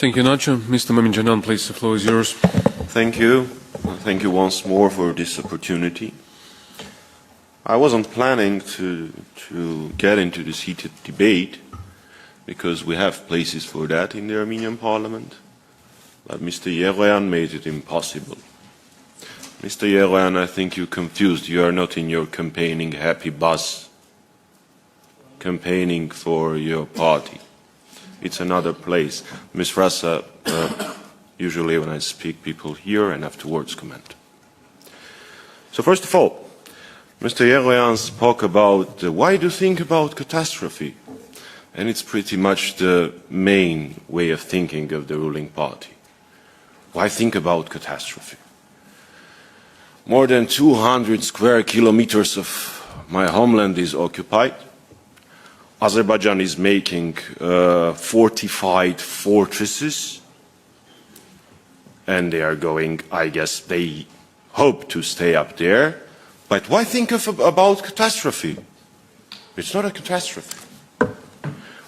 Thank you, Nacho. Mr. Mamiջանյան, please, the floor is yours. Thank you. Thank you once more for this opportunity. I wasn't planning to get into this heated debate because we have places for that in the Armenian parliament, but Mr. Yeroyan made it impossible. Mr. Yeroyan, I think you're confused. You are not in your campaigning happy bus, campaigning for your party. It's another place. Ms. Rasa, usually when I speak, people hear and afterwards comment. So first of all, Mr. Yeroyan spoke about why do you think about catastrophe? And it's pretty much the main way of thinking of the ruling party. Why think about catastrophe? More than 200 square kilometers of my homeland is occupied. Azerbaijan is making fortified fortresses, and they are going, I guess they hope to stay up there. But why think about catastrophe? It's not a catastrophe.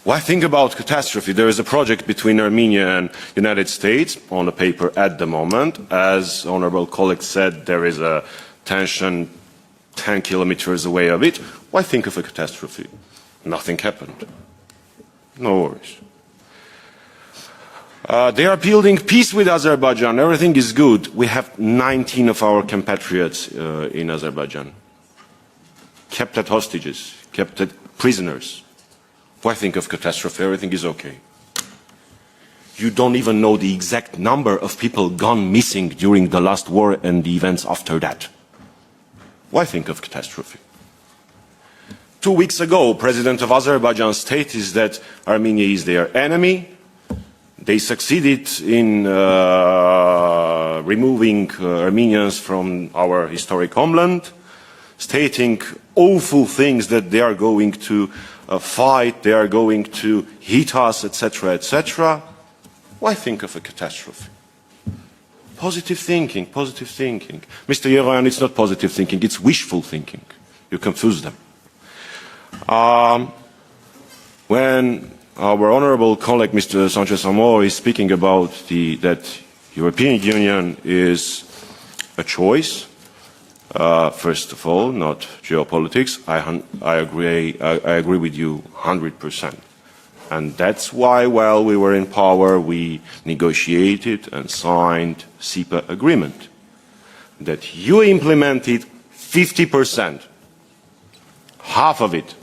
Why think about catastrophe? There is a project between Armenia and United States on the paper at the moment. As honorable colleague said, there is a tension 10 kilometers away of it. Why think of a catastrophe? Nothing happened. No worries. They are building peace with Azerbaijan. Everything is good. We have 19 of our compatriots in Azerbaijan. Kept as hostages, kept as prisoners. Why think of catastrophe? Everything is okay. You don't even know the exact number of people gone missing during the last war and the events after that. Why think of catastrophe? 2 weeks ago, President of Azerbaijan stated that Armenia is their enemy. They succeeded in removing Armenians from our historic homeland, stating awful things that they are going to fight, they are going to hit us, etc., etc. Why think of a catastrophe? Positive thinking, positive thinking. Mr. Yeroyan, it's not positive thinking, it's wishful thinking. You confuse them. When our honorable colleague, Mr. Sanchez-Amor, is speaking about that European Union is a choice, first of all, not geopolitics, I agree with you 100%. And that's why, while we were in power, we negotiated and signed CEPA agreement. That you implemented 50%, half of it.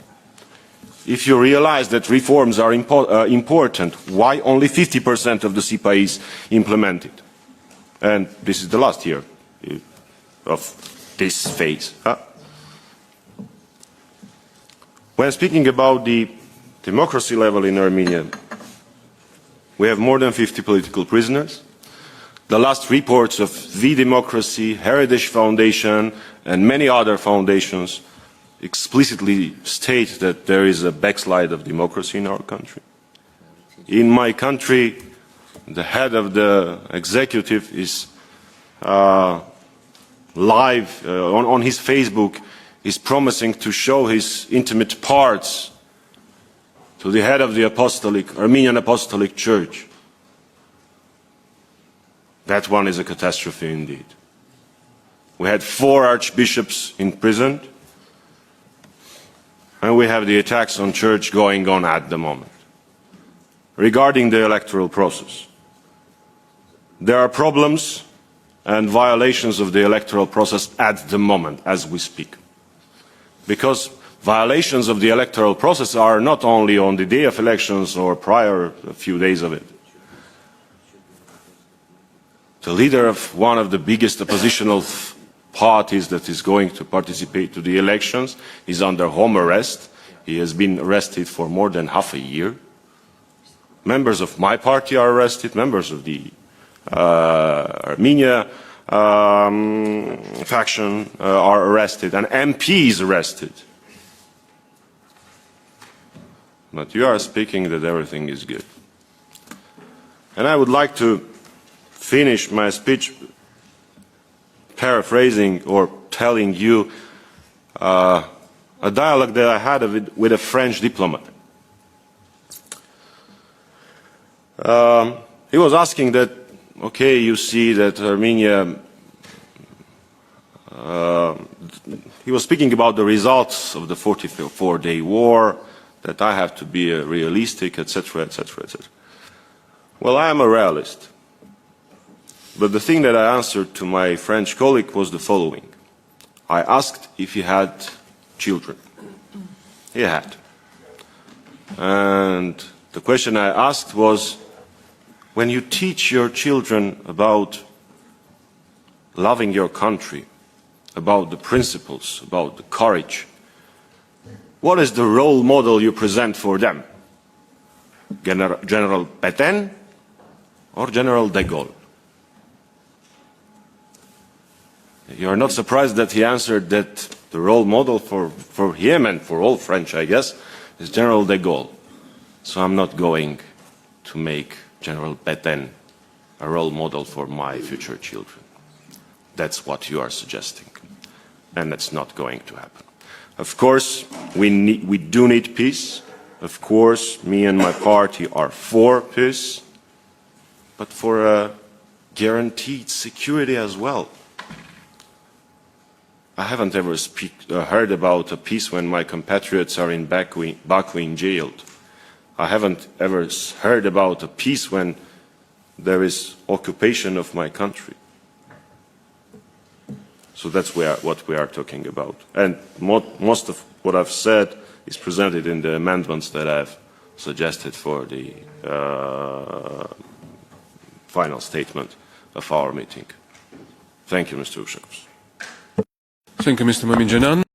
If you realize that reforms are important, why only 50% of the CEPA is implemented? And this is the last year of this phase. When speaking about the democracy level in Armenia, we have more than 50 political prisoners. The last reports of the Democracy, Heritage Foundation, and many other foundations explicitly state that there is a backslide of democracy in our country. In my country, the head of the executive is live on his Facebook, is promising to show his intimate parts to the head of the Armenian Apostolic Church. That one is a catastrophe indeed. We had 4 archbishops imprisoned, and we have the attacks on church going on at the moment. Regarding the electoral process, there are problems and violations of the electoral process at the moment as we speak. Because violations of the electoral process are not only on the day of elections or prior a few days of it. The leader of one of the biggest oppositional parties that is going to participate to the elections is under home arrest. He has been arrested for more than half a year. Members of my party are arrested, members of the Armenia faction are arrested, and MP is arrested. But you are speaking that everything is good. And I would like to finish my speech paraphrasing or telling you a dialogue that I had with a French diplomat. he was asking that, okay, you see that Armenia, he was speaking about the results of the 44-day war, that I have to be realistic, etc., etc., etc. Well, I am a realist. But the thing that I answered to my French colleague was the following. I asked if he had children. He had. And the question I asked was, when you teach your children about loving your country, about the principles, about the courage, what is the role model you present for them? General Pétain or General de Gaulle? You are not surprised that he answered that the role model for him and for all French, I guess, is General de Gaulle. So I'm not going to make General Pétain a role model for my future children. That's what you are suggesting. And that's not going to happen. Of course, we do need peace. Of course, me and my party are for peace, but for a guaranteed security as well. I haven't ever heard about a peace when my compatriots are in Baku jailed. I haven't ever heard about a peace when there is occupation of my country. So that's what we are talking about. And most of what I've said is presented in the amendments that I've suggested for the final statement of our meeting. Thank you, Mr. Ushakov. Thank you, Mr. Mamiջանյան.